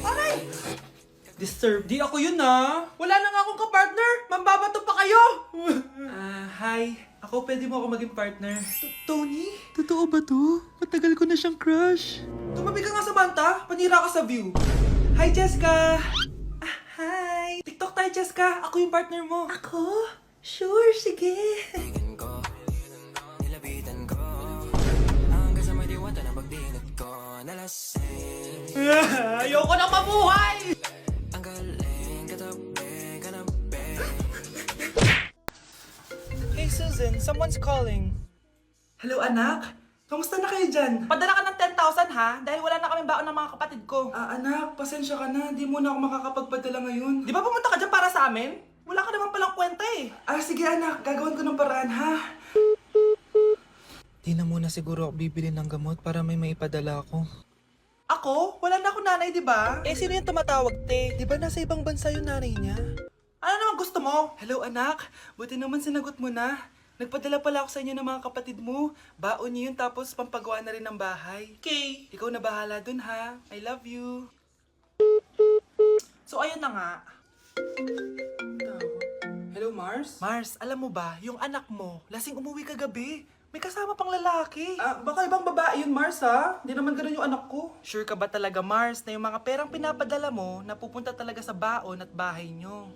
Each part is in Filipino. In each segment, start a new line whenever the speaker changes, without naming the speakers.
Aray! Disturb. Di ako yun ah. Wala na nga akong kapartner. Mambabato pa kayo. Hi. Ako, pwede mo ako maging partner. Tony? Totoo ba to? Matagal ko na siyang crush. Tumabi ka nga sa banta. Panira ka sa view. Hi, Jessica. Hi. TikTok tayo, Jessica. Ako yung partner mo. Ako? Sure, sige. Ayoko na mabuhay! Hey Susan, someone's calling. Hello anak, kamusta na kayo dyan? Padala ka ng 10,000 ha, dahil wala na kaming baon ng mga kapatid ko. Anak, pasensya ka na, di mo na ako makakapagpadala ngayon. Di ba pumunta ka dyan para sa amin? Wala ka naman palang kwenta eh. Sige anak, gagawin ko ng paraan ha. Di na muna siguro ako bibili ng gamot para may maipadala ako. Ako? Wala na ako nanay, di ba? Sino yung tumatawag, te? Di ba nasa ibang bansa yung nanay niya? Ano naman gusto mo? Hello, anak. Buti naman sinagot mo na. Nagpadala pala ako sa inyo ng mga kapatid mo. Baon niyo yun tapos pampagawa na rin ng bahay. Okay. Ikaw na bahala dun, ha? I love you. So, ayun na nga. Hello, Mars? Mars, alam mo ba, yung anak mo, lasing umuwi kagabi. May kasama pang lalaki. Baka ibang babae yun, Mars, ha? Hindi naman ganun yung anak ko. Sure ka ba talaga, Mars, na yung mga perang pinapadala mo napupunta talaga sa baon at bahay nyo?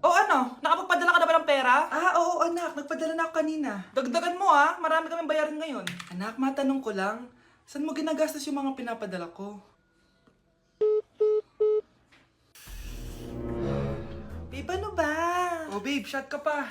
O ano? Nakapagpadala ka na ba ng pera? Oo, anak. Nagpadala na ako kanina. Dagdagan mo, ha? Marami kaming bayarin ngayon. Anak, matanong ko lang. Saan mo ginagastos yung mga pinapadala ko? Babe, ano ba? Oh, babe, shot ka pa.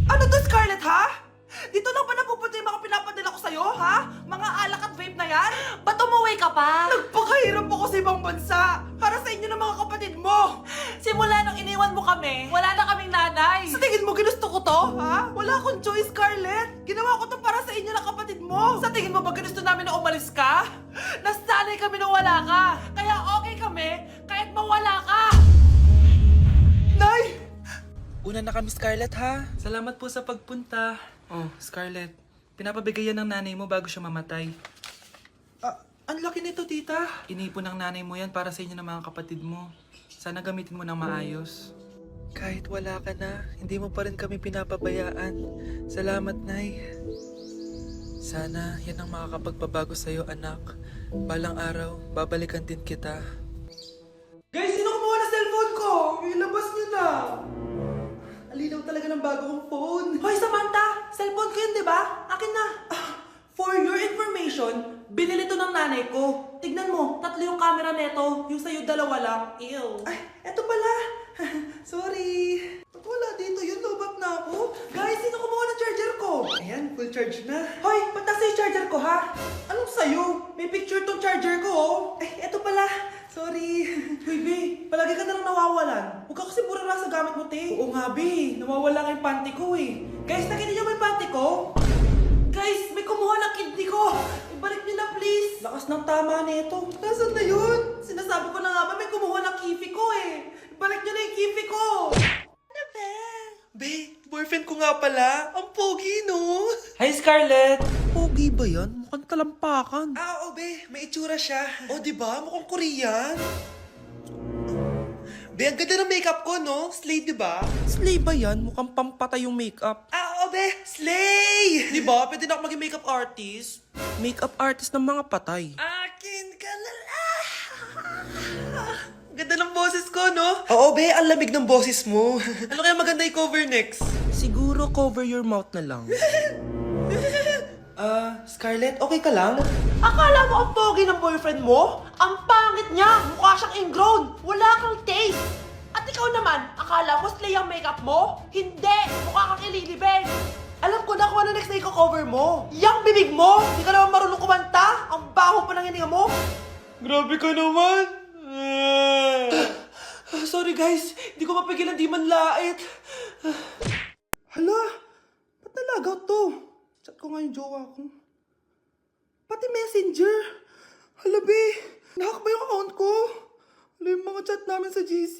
Ano to, Scarlett, ha? Dito lang ba napupunta yung mga pinapadala ko sa'yo, ha? Mga alak at vape na yan?
Ba't umuwi ka pa?
Nagpakahirap ako sa ibang bansa para sa inyo ng mga kapatid mo.
Simula nung iniwan mo kami, wala na kaming nanay.
Sa tingin mo ginusto ko to, ha? Wala akong choice, Scarlett. Ginawa ko to para sa inyo ng kapatid mo. Sa tingin mo ba ginusto namin na umalis ka? Nasanay kami na wala ka.
Kaya okay kami kahit mawala ka.
Nay! Una na kami, Scarlett, ha? Salamat po sa pagpunta. Oh, Scarlett, pinapabigay yan ng nanay mo bago siya mamatay. Ang laki nito, tita. Inipon ng nanay mo yan para sa inyo ng mga kapatid mo. Sana gamitin mo ng maayos. Kahit wala ka na, hindi mo pa rin kami pinapabayaan. Salamat, Nay. Sana yan ang makakapagpabago sa'yo, anak. Balang araw, babalikan din kita. Guys, sino kumuha na cellphone ko? Ilabas niyo na. Alinaw talaga ng bago kong phone. Hoy, Samantha! Cellphone ko yun, di ba? Akin na. For your information, binili to ng nanay ko. Tignan mo, 3 yung camera neto. Yung sa'yo, 2 lang. Ew. Ay, eto pala. Sorry. Ba't wala dito? Yun, lobap na ako. Guys, sino kumuha ng charger ko? Ayan, full charge na. Hoy, ba't nasa yung charger ko, ha? Anong sa'yo? May picture tong charger ko, oh. Ay, eto pala. Sorry. Hoy, B, palagi ka na lang nawawalan. Huwag ka kasi pura sa gamit mo, te. Oo nga, B. Nawawala nga yung panty ko, eh. Guys, nakita niyo ba yung panty ko? Guys, may kumuha ng kidney ko. Ibalik niyo na, please. Lakas ng tama nito. Nasaan na yun? Sinasabi ko na nga ba, may kumuha ng kifi ko, eh. Ibalik niyo na yung kifi ko. Ano ba? Be, boyfriend ko nga pala. Ang pogi, no? Hi, Scarlett. Pogi ba yan? Mukhang talampakan. Oo, be. May itsura siya. O, diba? Mukhang Korean. Be, ang ganda ng makeup ko, no? Slay, diba? Slay ba yan? Mukhang pampatay yung makeup. Oo, be. Slay! Diba? Pwede na ako maging makeup artist. Makeup artist ng mga patay. Akin ka na lang. Ganda ng boses ko, no? Oo, be. Ang lamig ng boses mo. Ano kaya maganda i-cover next? Siguro cover your mouth na lang. Scarlett, okay ka lang?
Akala mo ang pogi ng boyfriend mo? Ang pangit niya! Mukha siyang ingrown! Wala kang taste! At ikaw naman, akala mo slay ang makeup mo? Hindi! Mukha kang ililibin!
Alam ko na kung ano next na i-cover mo.
Yang bibig mo! Hindi ka naman marunong kumanta! Ang baho pa ng hininga mo!
Grabe ka naman! Sorry guys, hindi ko mapigilan di man lait. Hala, ba't nalagaw to? Chat ko nga yung jowa ko. Pati messenger. Hala be, nahack ba yung account ko? Hala yung mga chat namin sa GC.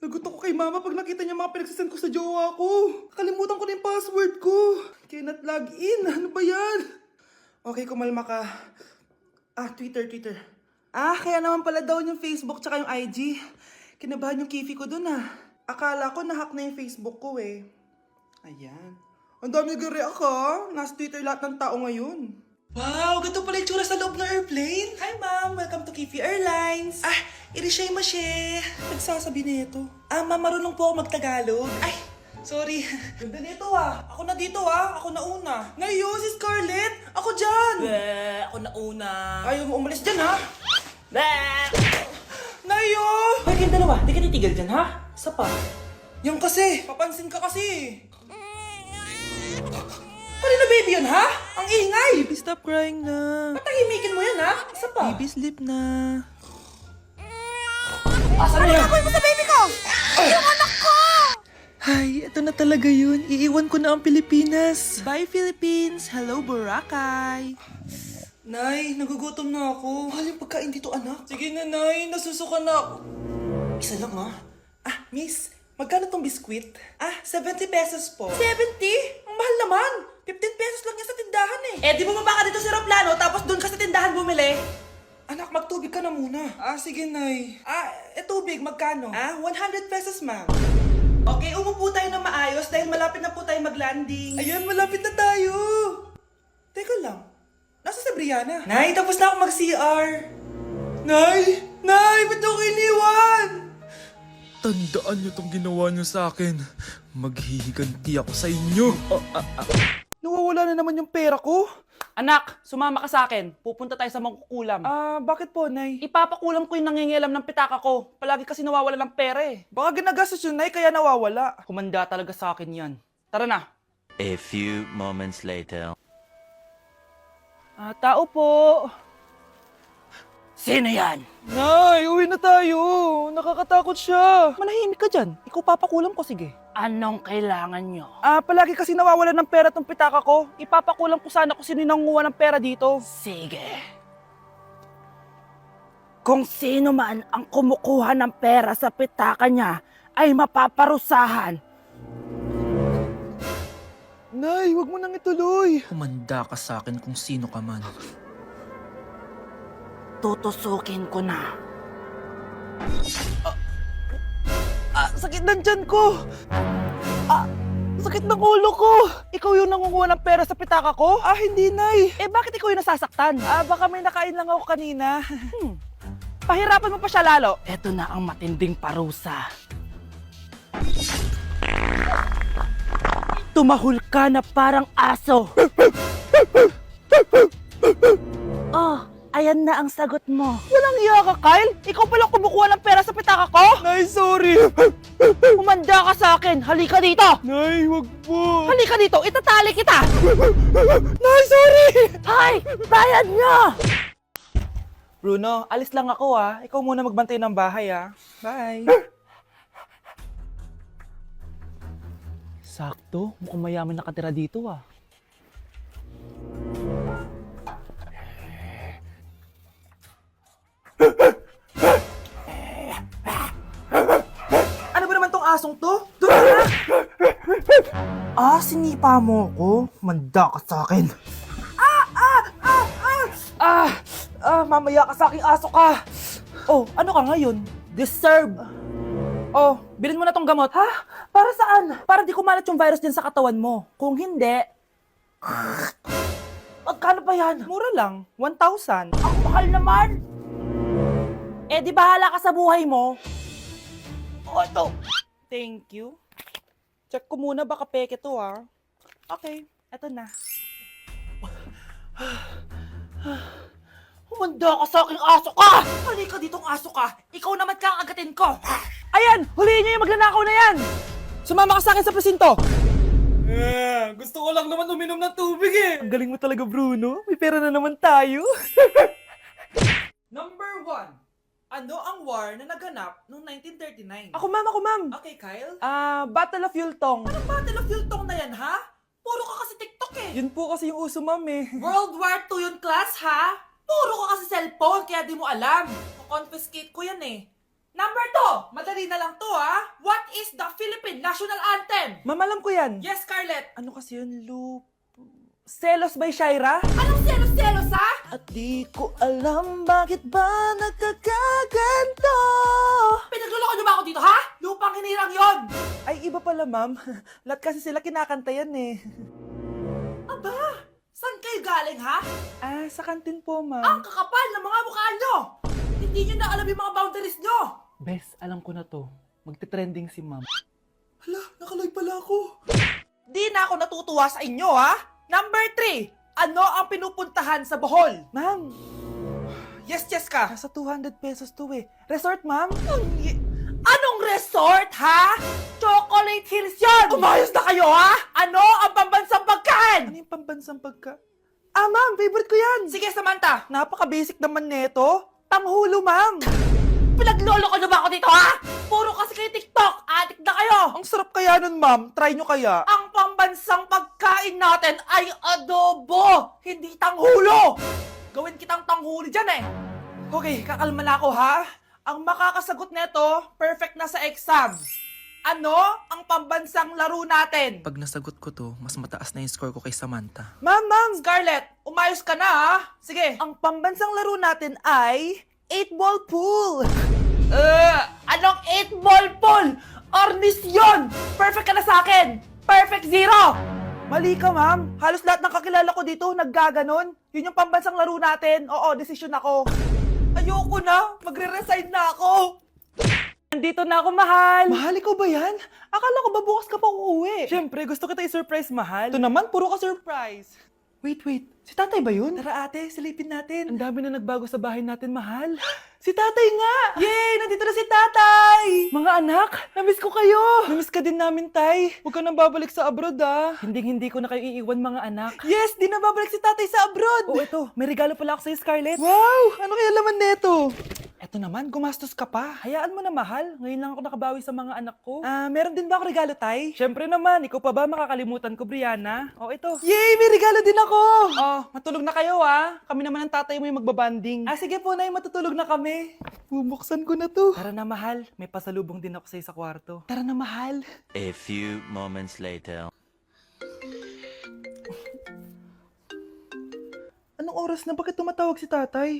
Nagutom ko kay mama pag nakita niya mga pinagsisend ko sa jowa ko. Kalimutan ko na yung password ko. Cannot log in. Ano ba yan? Okay, kumalma ka. Twitter. Kaya naman pala daw yung Facebook tsaka yung IG. Kinabahan yung kifi ko dun Akala ko na-hack na yung Facebook ko eh. Ayan. Ang dami nag-react Nasa Twitter lahat ng tao ngayon. Wow, ganito pala yung tsura sa loob ng airplane. Hi ma'am, welcome to Kifi Airlines. Irishay mashe. Nagsasabi nito. Ma'am, marunong po ako magtagalog. Ay, sorry. Ganda nito Ako na dito Ako na una. Ngayon, si Scarlett. Ako dyan.
Ako na una.
Ayaw mo umalis dyan Nayo!
Hoy, kayong dalawa, di ka titigil dyan, ha? Isa pa.
Yan kasi. Papansin ka kasi. Kanina baby yun, ha? Ang ingay! Baby, stop crying na.
Patahimikin mo yan, ha? Isa pa.
Baby, sleep na.
Asan na yan?
mo sa baby ko! Yung anak ko!
Hay, ito na talaga yun. Iiwan ko na ang Pilipinas. Bye, Philippines. Hello, Boracay. Nay, nagugutom na ako. Mahal yung pagkain dito, anak. Sige na, Nay. Nasusuka na ako. Isa lang, Miss, magkano tong biskwit? 70 pesos po. 70? Ang mahal naman. 15 pesos lang yan sa tindahan
Di bumaba ka dito sa aeroplano, tapos doon ka sa tindahan bumili.
Anak, magtubig ka na muna. Sige, Nay. Tubig, magkano? 100 pesos, ma'am.
Okay, umupo tayo na maayos dahil malapit na po tayo mag-landing.
Ayan, malapit na tayo. Teka lang. Nasa si Brianna? Nay, tapos na ako mag-CR. Nay! Nay! Ba't ako iniwan? Tandaan niyo tong ginawa niyo sa akin. Maghihiganti ako sa inyo. Nawawala na naman yung pera ko.
Anak, sumama ka sa akin. Pupunta tayo sa mangkukulam.
Bakit po, Nay?
Ipapakulam ko yung nangingialam ng pitaka ko. Palagi kasi nawawala ng pera
Baka ginagastos yun, Nay, kaya nawawala.
Kumanda talaga sa akin yan. Tara na.
A few moments later.
Tao po. Sino yan?
Nay, uwi na tayo. Nakakatakot siya.
Manahimik ka dyan. Ikaw papakulam ko, sige. Anong kailangan nyo?
Palagi kasi nawawala ng pera tong pitaka ko. Ipapakulam ko sana kung sino yung nanguha ng pera dito.
Sige. Kung sino man ang kumukuha ng pera sa pitaka niya ay mapaparusahan.
Nay, wag mo nang ituloy. Humanda ka sa akin kung sino ka man.
Tutusukin ko na.
Sakit ng tiyan ko. Sakit ng ulo ko. Ikaw yung nangunguha ng pera sa pitaka ko? Hindi, Nay.
Bakit ikaw yung nasasaktan?
Baka may nakain lang ako kanina.
Pahirapan mo pa siya lalo. Ito na ang matinding parusa. Tumahol ka na parang aso. Ayan na ang sagot mo.
Walang iya ka, Kyle. Ikaw pala kumukuha ng pera sa pitaka ko? Nay, sorry.
Humanda ka sa akin. Halika dito.
Nay, wag po.
Halika dito. Itatali kita.
Nay, sorry.
Hay! Bayad niyo!
Bruno, alis lang ako Ikaw muna magbantay ng bahay Bye.
Sakto. Mukhang mayaman nakatira dito
Ano ba naman tong asong to? Doon na! Sinipa mo ko? Manda ka sa akin. Mamaya ka sa aking aso ka.
Ano ka ngayon? Deserve. Bilhin mo na tong gamot.
Para saan?
Para di kumalat yung virus din sa katawan mo. Kung hindi,
Magkano ba yan? Mura lang. 1,000.
ang mahal naman. Di bahala ka sa buhay mo.
Ito. Thank you. Check ko muna, baka peke to Okay, eto na.
Humanda ka sa aking aso ka! Halika ditong aso ka! Ikaw naman kakagatin ko!
Ayan! Huliin niyo yung magnanakaw na yan! Sumama ka sa akin sa presinto! Gusto ko lang naman uminom ng tubig Ang galing mo talaga, Bruno. May pera na naman tayo. Number 1. Ano ang war na naganap noong 1939? Ako, ma'am.
Okay, Kyle.
Battle of Yultong.
Anong Battle of Yultong na yan, ha? Puro ka kasi TikTok
Yun po kasi yung uso, ma'am
World War II yun, class, ha? Puro ka kasi cellphone, kaya di mo alam. Confiscate ko yan Number 2, madali na lang to, ha? What is the Philippine National Anthem?
Ma'am, alam ko yan.
Yes, Scarlett.
Ano kasi yun, Loop? Selos by Shaira?
Anong selos-selos, ha?
At di ko alam bakit ba nagkakaganto.
Pinagluloko niyo ba ako dito, ha? Lupang hinirang yon.
Ay, iba pala, ma'am. Lahat kasi sila kinakanta yan eh.
Aba, saan kayo galing, ha?
Ah, sa kantin po,
Ang
ma'am.
kakapal ng mga mukha nyo! Hindi nyo na alam yung mga boundaries nyo!
Bes, alam ko na to. Magte-trending si ma'am.
Hala, nakaloy pala ako. Di na ako natutuwa sa inyo, ha? Number 3, ano ang pinupuntahan sa Bohol?
Ma'am,
Yes ka.
nasa 200 pesos to eh. Resort, ma'am?
Anong resort, ha? Chocolate Hills yun! Umayos na kayo, ha? Ano ang pambansang
Ano
pagkain?
yung pambansang pagka... Ah, ma'am, favorite ko yan.
Sige, Samantha.
Napaka-basic naman neto. Tanghulo, ma'am.
Pinaglolo ko na ba ako dito, ha? Puro kasi kayo TikTok. Addict na kayo.
Ang sarap kaya nun, ma'am. Try nyo kaya.
Ang pambansang pagkain natin ay adobo, hindi tanghulo. Gawin kitang tanghuli dyan eh. Okay, kakalma na ako ha. Ang makakasagot neto, perfect na sa exam. Ano ang pambansang laro natin?
Pag nasagot ko to, mas mataas na yung score ko kay Samantha.
Ma'am, Scarlett, umayos ka na ha. Sige.
Ang pambansang laro natin ay 8-ball pool.
Anong 8-ball pool? Ornis yun! Perfect ka na sa akin! Perfect 0!
Mali ka, ma'am. Halos lahat ng kakilala ko dito naggaganon. Yun yung pambansang laro natin. Oo, desisyon ako.
Ayoko na! Magre-resign na ako!
Nandito na ako, mahal. Mahal, ikaw ba yan? Akala ko ba bukas ka pa uuwi? Siyempre, gusto kita i-surprise, mahal. Ito naman, puro ka surprise. Wait. Si tatay ba yun? Tara ate, silipin natin. Ang dami na nagbago sa bahay natin, mahal. Si tatay nga! Yay! Nandito na si tatay! Mga anak, namiss ko kayo! Namiss ka din namin, tay. Huwag ka nang babalik sa abroad, ah. Hindi ko na kayo iiwan, mga anak. Yes! Di na babalik si tatay sa abroad! Oh, ito. May regalo pala ako sa'yo, Scarlett. Wow! Ano kaya laman neto? Eto naman, gumastos ka pa. Hayaan mo na, mahal. Ngayon lang ako nakabawi sa mga anak ko. Ah, meron din ba ako regalo, tay? Siyempre naman. Ikaw pa ba makakalimutan ko, Brianna? Oh, ito. Yay! May regalo din ako! Oh, matulog na kayo, ah. Kami naman ang tatay mo yung magbabanding. Ah, sige po, nay. Matutulog na kami. Bubuksan ko na to. Tara na, mahal. May pasalubong din ako sa'yo sa kwarto. Tara na, mahal.
A few moments later.
Anong oras na? Bakit tumatawag si tatay?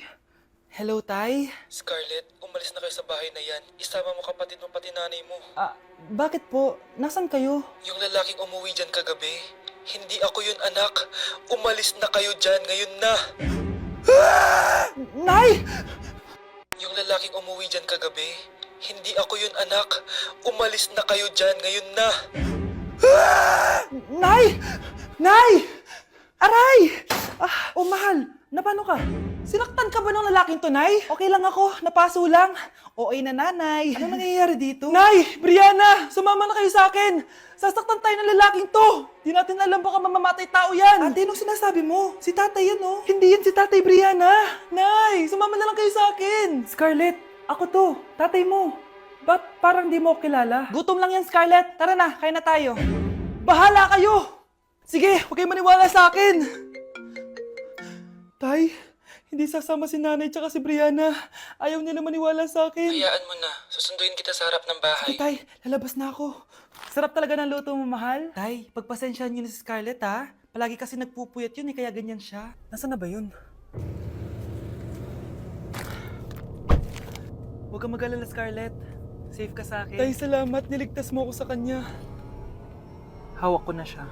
Hello, tay?
Scarlett, umalis na kayo sa bahay na yan. Isama mo kapatid mo pati nanay mo.
Ah, bakit po? Nasaan kayo?
Yung lalaking umuwi dyan kagabi, hindi ako yun anak. Umalis na kayo dyan ngayon na.
Nay!
Yung lalaking umuwi dyan kagabi, hindi ako yun anak. Umalis na kayo dyan ngayon na.
Nay! Nay! Aray! Ah, oh mahal, napano ka? Sinaktan ka ba ng lalaking to, Nay? Okay lang ako, napaso lang. Okay na, nanay. Ano nangyayari dito? Nay! Brianna! Sumama na kayo sa akin! Sasaktan tayo ng lalaking to! Di natin alam baka mamamatay tao yan! Ate, anong sinasabi mo? Si tatay yan, oh. Hindi yan si tatay, Brianna! Nay! Sumama na lang kayo sa akin! Scarlett, ako to. Tatay mo. Ba't parang di mo ako kilala? Gutom lang yan, Scarlett. Tara na, kain na tayo. Bahala kayo! Sige, huwag kayo maniwala sa akin! Tay, hindi sasama si nanay tsaka si Brianna. Ayaw nila maniwala sa akin.
Hayaan mo na, susunduin kita sa harap ng bahay.
Sige, tay, lalabas na ako. Sarap talaga ng luto mo, mahal. Tay, pagpasensyahan niyo na si Scarlett, ha? Palagi kasi nagpupuyat yun, kaya ganyan siya. Nasaan na ba yun? Huwag kang mag-alala, Scarlett. Safe ka sa akin. Tay, salamat. Niligtas mo ako sa kanya. Hawak ko na siya.